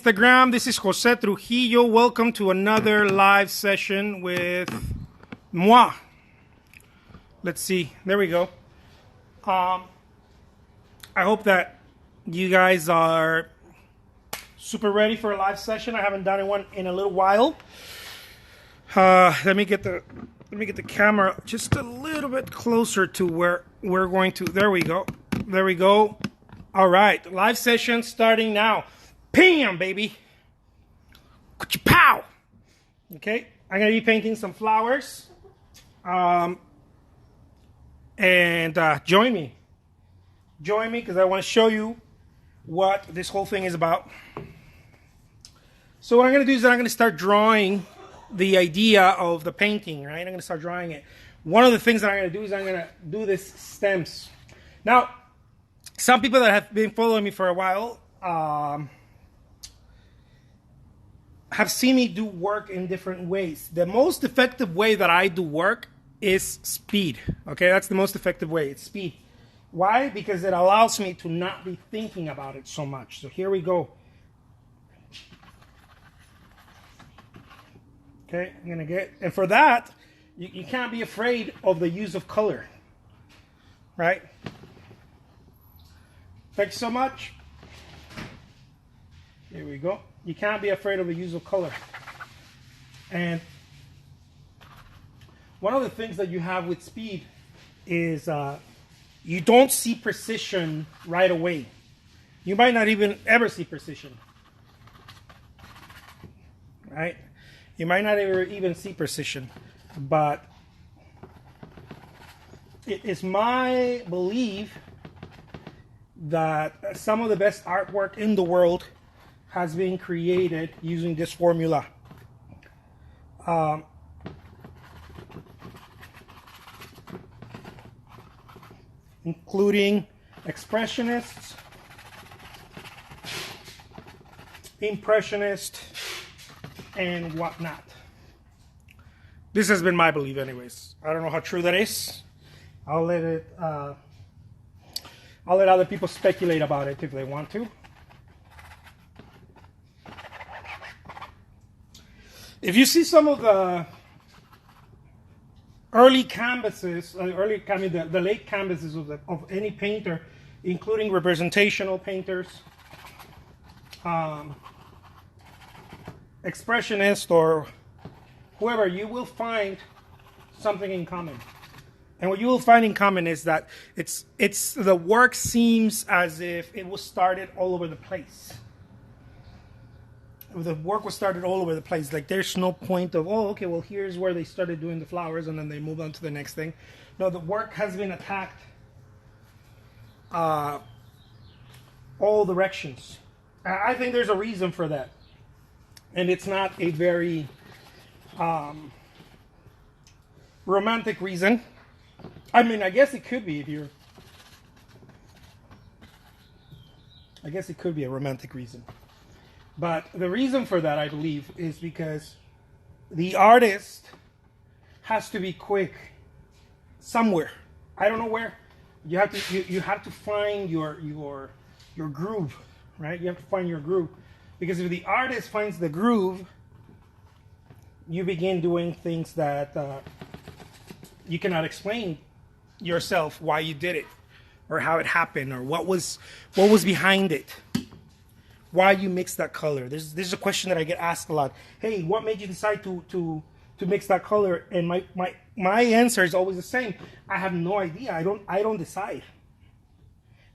Instagram. This is Jose Trujillo. Welcome to another live session with moi. Let's see. There we go. I hope that you guys are super ready for a live session. I haven't done one in a little while. Let me get the camera just a little bit closer to where we're going to. There we go. There we go. All right, live session starting now. Bam, baby. Pow. Okay, I'm gonna be painting some flowers. And join me because I want to show you what this whole thing is about. So what I'm gonna do is I'm gonna start drawing the idea of the painting, right? I'm gonna start drawing it. One of the things that I'm gonna do is I'm gonna do this stems. Now, some people that have been following me for a while have seen me do work in different ways. The most effective way that I do work is speed. Okay, that's the most effective way. It's speed. Why? Because it allows me to not be thinking about it so much. So here we go. Okay, I'm gonna and for that, you can't be afraid of the use of color, right? Thanks so much. Here we go. You can't be afraid of the use of color. And one of the things that you have with speed is you don't see precision right away. You might not even ever see precision, right? You might not ever even see precision, but it is my belief that some of the best artwork in the world has been created using this formula. Including Expressionists, Impressionists, and whatnot. This has been my belief anyways. I don't know how true that is. I'll let other people speculate about it if they want to. If you see some of the early canvases, the late canvases of any painter, including representational painters, expressionist, or whoever, you will find something in common. And what you will find in common is that it's the work seems as if it was started all over the place. The work was started all over the place. Like there's no point of, oh, okay, well, here's where they started doing the flowers and then they moved on to the next thing. No, the work has been attacked all directions. I think there's a reason for that. And it's not a very romantic reason. I mean, I guess it could be I guess it could be a romantic reason. But the reason for that, I believe, is because the artist has to be quick somewhere. I don't know where. You have to find your groove, right? You have to find your groove. Because if the artist finds the groove, you begin doing things that you cannot explain yourself why you did it, or how it happened, or what was behind it. Why you mix that color? This is a question that I get asked a lot. Hey, what made you decide to mix that color? And my answer is always the same. I have no idea. I don't decide.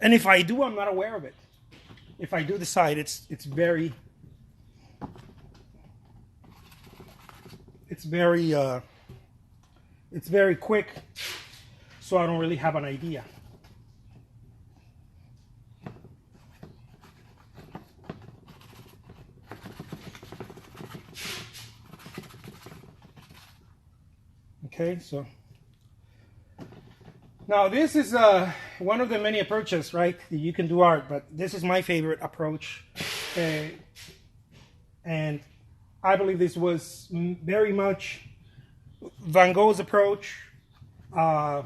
And if I do, I'm not aware of it. If I do decide, it's very quick, so I don't really have an idea. Okay, so now this is one of the many approaches, right? You can do art, but this is my favorite approach, and I believe this was very much Van Gogh's approach. I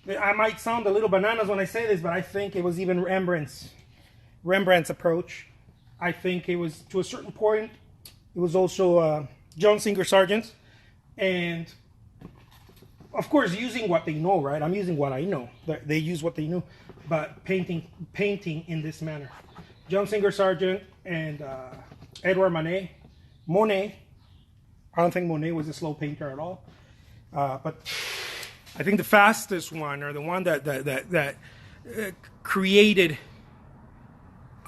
might sound a little bananas when I say this, but I think it was even Rembrandt's approach. I think it was, to a certain point, it was also John Singer Sargent. And of course, using what they know, right? I'm using what I know. They use what they knew, but painting in this manner. John Singer Sargent and Edouard Monet. I don't think Monet was a slow painter at all, but I think the fastest one, or the one that created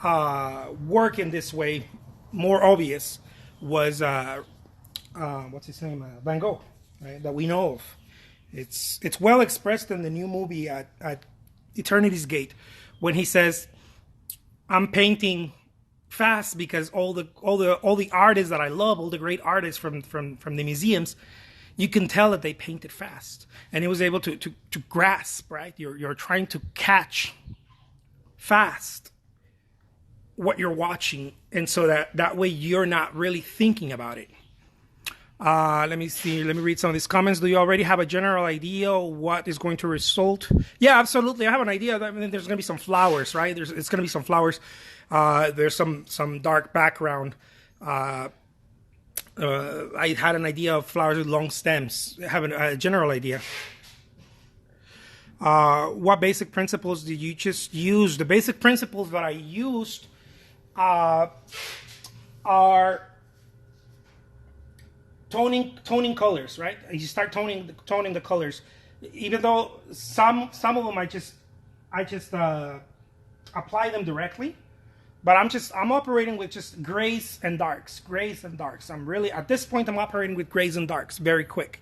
work in this way, more obvious, was what's his name? Van Gogh, right? That we know of. It's well expressed in the new movie at Eternity's Gate, when he says, "I'm painting fast because all the artists that I love, all the great artists from the museums, you can tell that they painted fast." And he was able to grasp, right? You're trying to catch fast what you're watching, and so that way you're not really thinking about it. Let me see. Let me read some of these comments. Do you already have a general idea what is going to result? Yeah, absolutely. I have an idea. I mean, there's going to be some flowers, right? It's going to be some flowers. There's some dark background. I had an idea of flowers with long stems. I have a general idea. What basic principles did you just use? The basic principles that I used are toning colors, right? You start toning the colors, even though some of them I just apply them directly, but I'm operating with just grays and darks. I'm really, at this point, I'm operating with grays and darks very quick.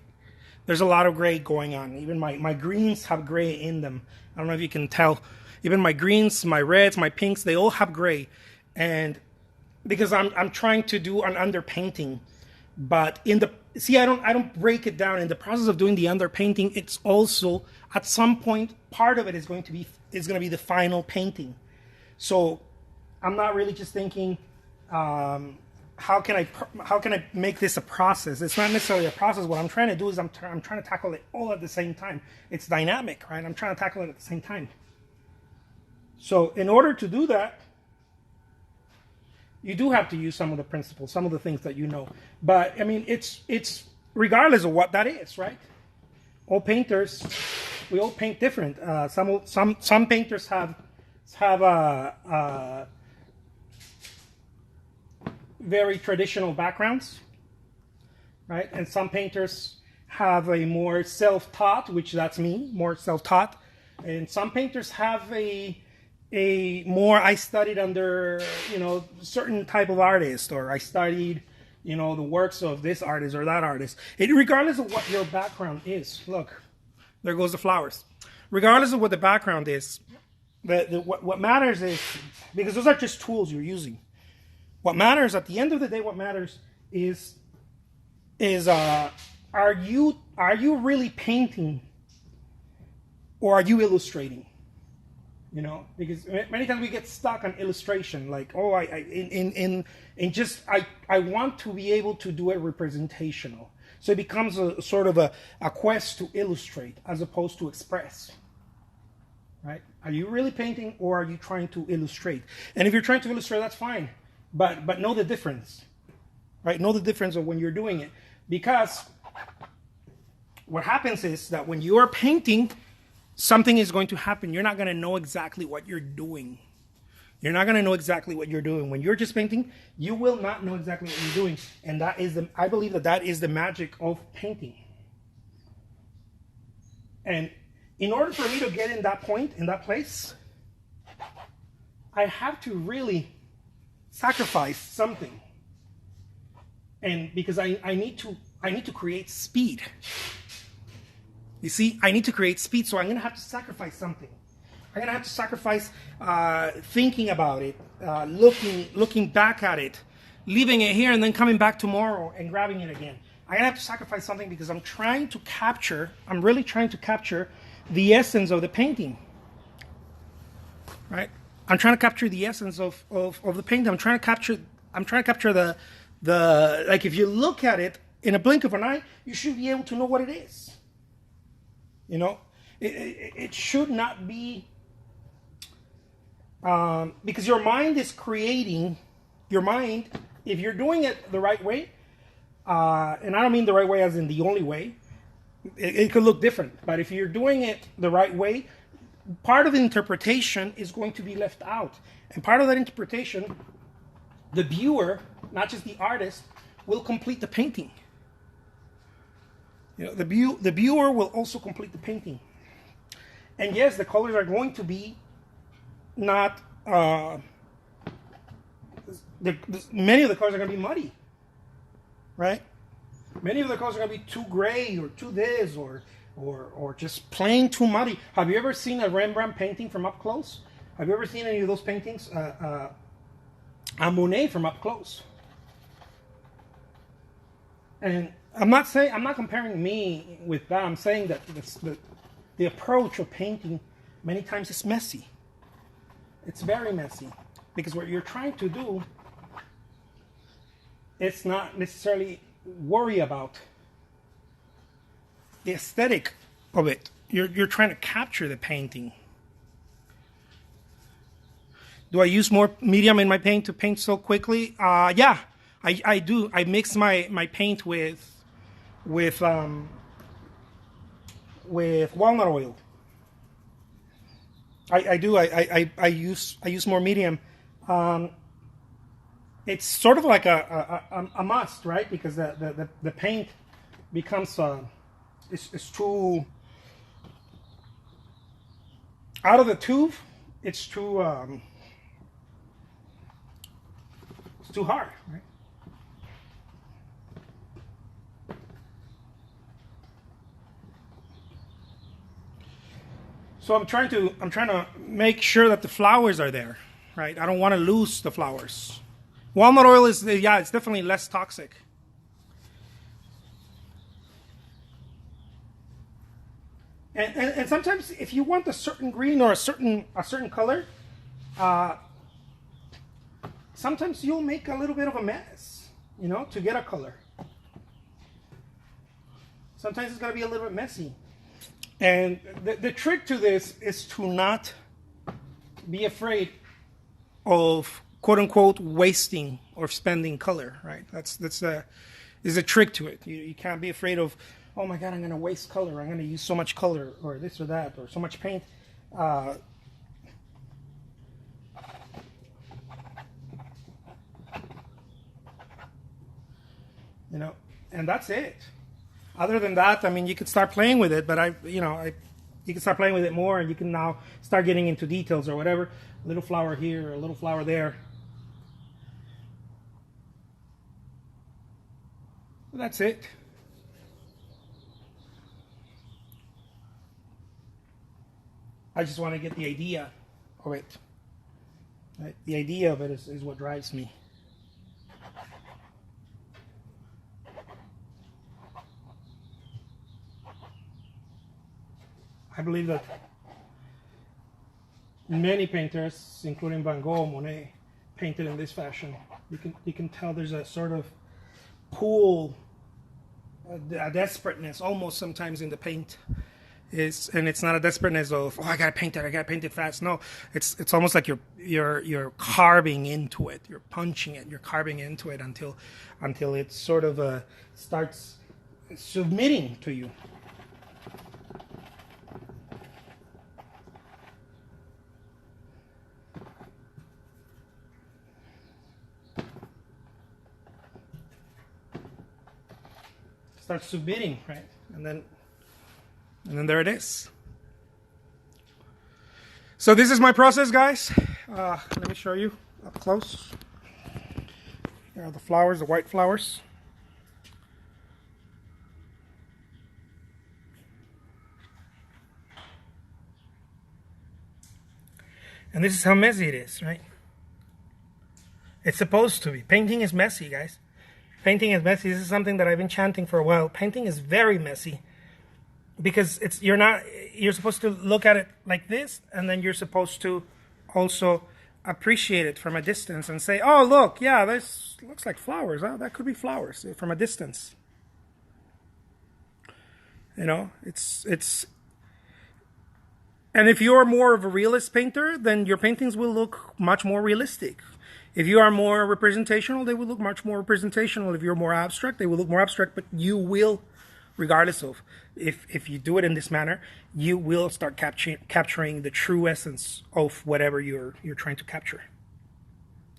There's a lot of gray going on. Even my greens have gray in them. I don't know if you can tell. Even my greens, my reds, my pinks, they all have gray, and because I'm trying to do an underpainting. But I don't break it down. In the process of doing the underpainting, it's also, at some point, part of it is going to be the final painting. So I'm not really just thinking, how can I make this a process? It's not necessarily a process. What I'm trying to do is I'm trying to tackle it all at the same time. It's dynamic, right? I'm trying to tackle it at the same time. So in order to do that, you do have to use some of the principles, some of the things that you know. But I mean, it's regardless of what that is, right? All painters, we all paint different. Some painters have very traditional backgrounds, right? And some painters have a more self-taught, which that's me, more self-taught. And some painters have a more, I studied under, certain type of artist, or I studied, the works of this artist or that artist. Regardless of what your background is, look, there goes the flowers. Regardless of what the background is, what matters is, because those are just tools you're using. What matters, at the end of the day, what matters is are you really painting, or are you illustrating? Because many times we get stuck on illustration, like, oh, I want to be able to do it representational. So it becomes a sort of a quest to illustrate as opposed to express, right? Are you really painting, or are you trying to illustrate? And if you're trying to illustrate, that's fine, but know the difference, right? Know the difference of when you're doing it, because what happens is that when you are painting, something is going to happen. You're not going to know exactly what you're doing. You're not going to know exactly what you're doing. When you're just painting, you will not know exactly what you're doing. And I believe that is the magic of painting. And in order for me to get in that point, in that place, I have to really sacrifice something. And because I need to create speed. You see, I need to create speed, so I'm going to have to sacrifice something. I'm going to have to sacrifice thinking about it, looking back at it, leaving it here, and then coming back tomorrow and grabbing it again. I'm going to have to sacrifice something because I'm really trying to capture the essence of the painting. Right? I'm trying to capture the essence of the painting. I'm trying to capture the like, if you look at it in a blink of an eye, you should be able to know what it is. It should not be, because your mind is creating your mind, if you're doing it the right way, and I don't mean the right way as in the only way, it could look different. But if you're doing it the right way, part of the interpretation is going to be left out. And part of that interpretation, the viewer, not just the artist, will complete the painting. You know, the viewer will also complete the painting. And yes, the colors are going to be not... many of the colors are going to be muddy. Right? Many of the colors are going to be too gray or too this or just plain too muddy. Have you ever seen a Rembrandt painting from up close? Have you ever seen any of those paintings? A Monet from up close. And I'm not comparing me with that. I'm saying that the approach of painting many times is messy. It's very messy. Because what you're trying to do, it's not necessarily worry about the aesthetic of it. You're trying to capture the painting. Do I use more medium in my paint to paint so quickly? Yeah, I do. I mix my paint with walnut oil. I do. I use more medium. It's sort of like a must, right? Because the paint becomes it's too out of the tube. It's too hard, right? So I'm trying to make sure that the flowers are there, right? I don't want to lose the flowers. Walnut oil is, yeah, it's definitely less toxic. And sometimes if you want a certain green or a certain color, sometimes you'll make a little bit of a mess, you know, to get a color. Sometimes it's going to be a little bit messy. And the trick to this is to not be afraid of quote unquote wasting or spending color, right? There's a trick to it. You can't be afraid of, oh my God, I'm going to waste color. I'm going to use so much color or this or that or so much paint. You know, and that's it. Other than that, I mean, you could start playing with it, but you can start playing with it more, and you can now start getting into details or whatever. A little flower here, a little flower there. That's it. I just want to get the idea of it. Right? The idea of it is what drives me. I believe that many painters, including Van Gogh, Monet, painted in this fashion. You can tell there's a sort of pull, a desperateness, almost sometimes in the paint. And it's not a desperateness of, oh, I gotta paint it fast. No, it's almost like you're carving into it, you're punching it, you're carving into it until it sort of starts submitting to you. Starts submitting, right? And then there it is. So this is my process, guys. Let me show you up close. Here are the flowers, the white flowers. And this is how messy it is, right? It's supposed to be. Painting is messy, guys. Painting is messy. This is something that I've been chanting for a while. Painting is very messy because you're supposed to look at it like this, and then you're supposed to also appreciate it from a distance and say, oh, look, yeah, this looks like flowers. Oh, that could be flowers from a distance. You know, and if you're more of a realist painter, then your paintings will look much more realistic. If you are more representational, they will look much more representational. If you're more abstract, they will look more abstract. But you will, regardless of if you do it in this manner, you will start capturing the true essence of whatever you're trying to capture.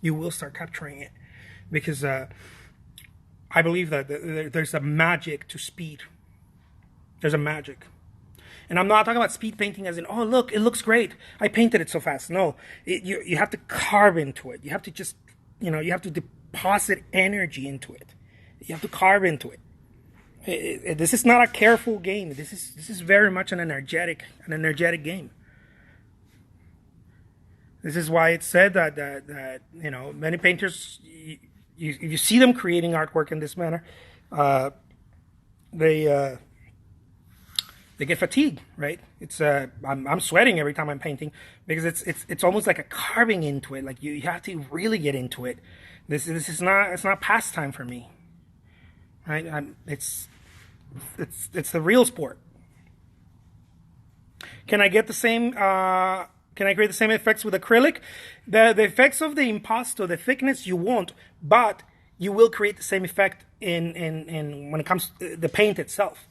You will start capturing it, because I believe that there's a magic to speed. There's a magic. And I'm not talking about speed painting as in, oh, look, it looks great, I painted it so fast. No, you have to carve into it. You have to just, you have to deposit energy into it. You have to carve into it. This is not a careful game. This is very much an energetic game. This is why it's said that many painters, you see them creating artwork in this manner, they get fatigued, right? It's I'm sweating every time I'm painting, because it's almost like a carving into it. Like you have to really get into it. It's not pastime for me, right? It's the real sport. Can I get the same? Can I create the same effects with acrylic? The effects of the impasto, the thickness, you won't, but you will create the same effect in when it comes to the paint itself.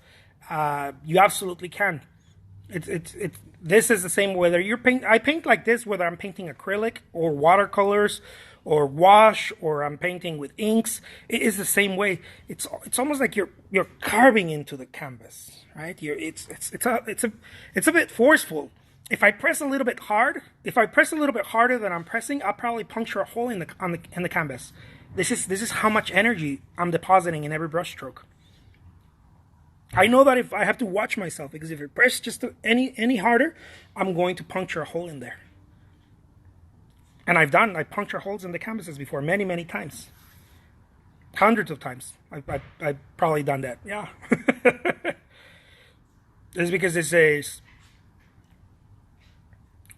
You absolutely can. This is the same whether I paint like this, whether I'm painting acrylic or watercolors or wash, or I'm painting with inks. It is the same way. It's almost like you're carving into the canvas, right? It's a bit forceful. If I press a little bit hard, if I press a little bit harder than I'm pressing, I'll probably puncture a hole in the canvas. This is how much energy I'm depositing in every brush stroke. I know that if I have to watch myself, because if I press just any harder, I'm going to puncture a hole in there. And I puncture holes in the canvases before many times. Hundreds of times. I've probably done that. Yeah. It's because it says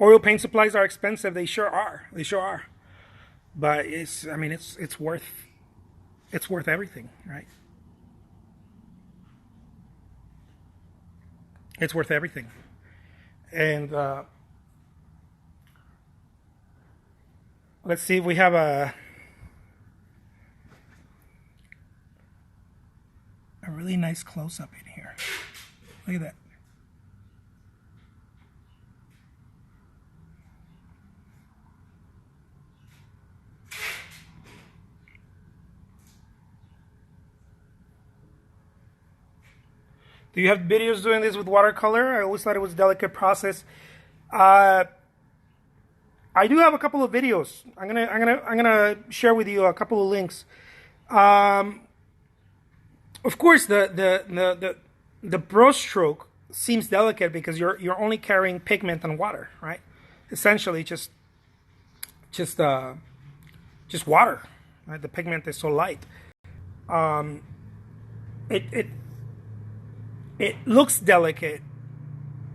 oil paint supplies are expensive. They sure are. But it's worth everything, right? It's worth everything. And let's see if we have a really nice close-up in here. Look at that. Do you have videos doing this with watercolor? I always thought it was a delicate process. I do have a couple of videos. I'm gonna share with you a couple of links. Of course, the brush stroke seems delicate because you're only carrying pigment and water, right? Essentially, just water. Right? The pigment is so light. It looks delicate,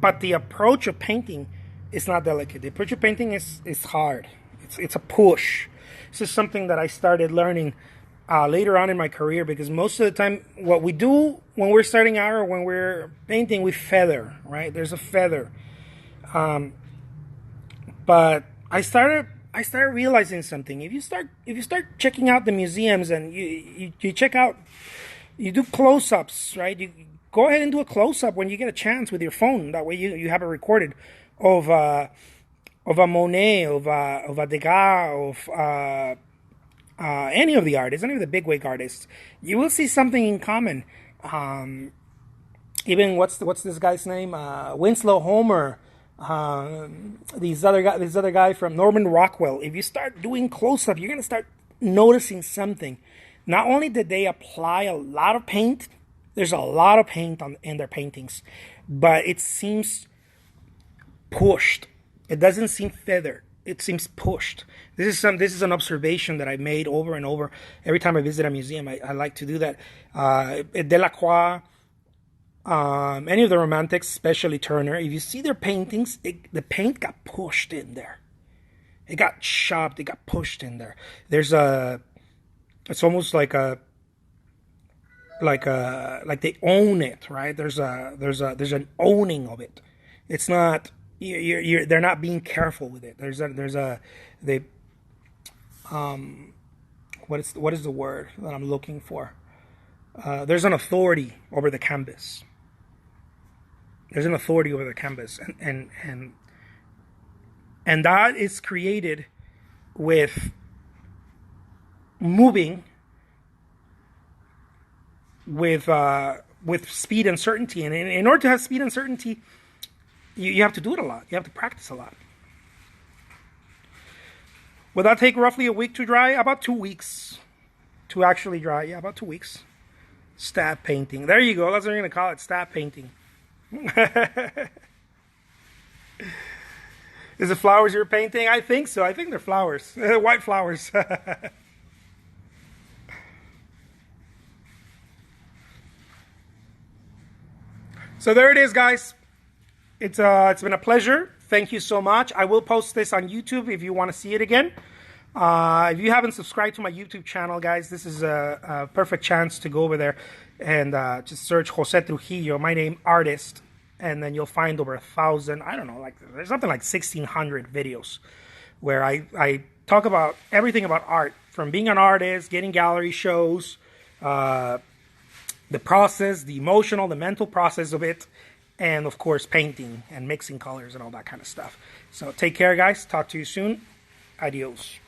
but the approach of painting is not delicate. The approach of painting is hard. It's a push. This is something that I started learning later on in my career, because most of the time what we do when we're starting out or when we're painting, we feather, right? There's a feather. But I started realizing something. If you start checking out the museums and you check out, you do close-ups, right? You go ahead and do a close-up when you get a chance with your phone. That way you have it recorded of a Monet, of a Degas, of any of the artists, any of the bigwig artists. You will see something in common. Even what's this guy's name? Winslow Homer. This other guy from Norman Rockwell. If you start doing close-up, you're gonna start noticing something. Not only did they apply a lot of paint, there's a lot of paint in their paintings, but it seems pushed. It doesn't seem feathered. It seems pushed. This is an observation that I made over and over. Every time I visit a museum, I like to do that. Delacroix, any of the Romantics, especially Turner, if you see their paintings, the paint got pushed in there. It got chopped. It got pushed in there. It's almost like they own it, right? There's an owning of it. It's not they're not being careful with it. what is the word that I'm looking for? There's an authority over the canvas. There's an authority over the canvas, and that is created with moving with speed and certainty. And in order to have speed and certainty, you have to do it a lot. You have to practice a lot. Will that take roughly a week to dry? About 2 weeks to actually dry. Yeah, about 2 weeks. Stab painting. There you go. That's what we're going to call it. Stab painting. Is it flowers you're painting? I think so. I think they're flowers. White flowers. So there it is, guys. It's been a pleasure. Thank you so much. I will post this on YouTube if you want to see it again. If you haven't subscribed to my YouTube channel, guys, this is a perfect chance to go over there and just search Jose Trujillo, my name, artist, and then you'll find over 1,000, I don't know, like there's something like 1,600 videos where I talk about everything about art, from being an artist, getting gallery shows, the process, the emotional, the mental process of it, and of course painting and mixing colors and all that kind of stuff. So take care, guys. Talk to you soon. Adios.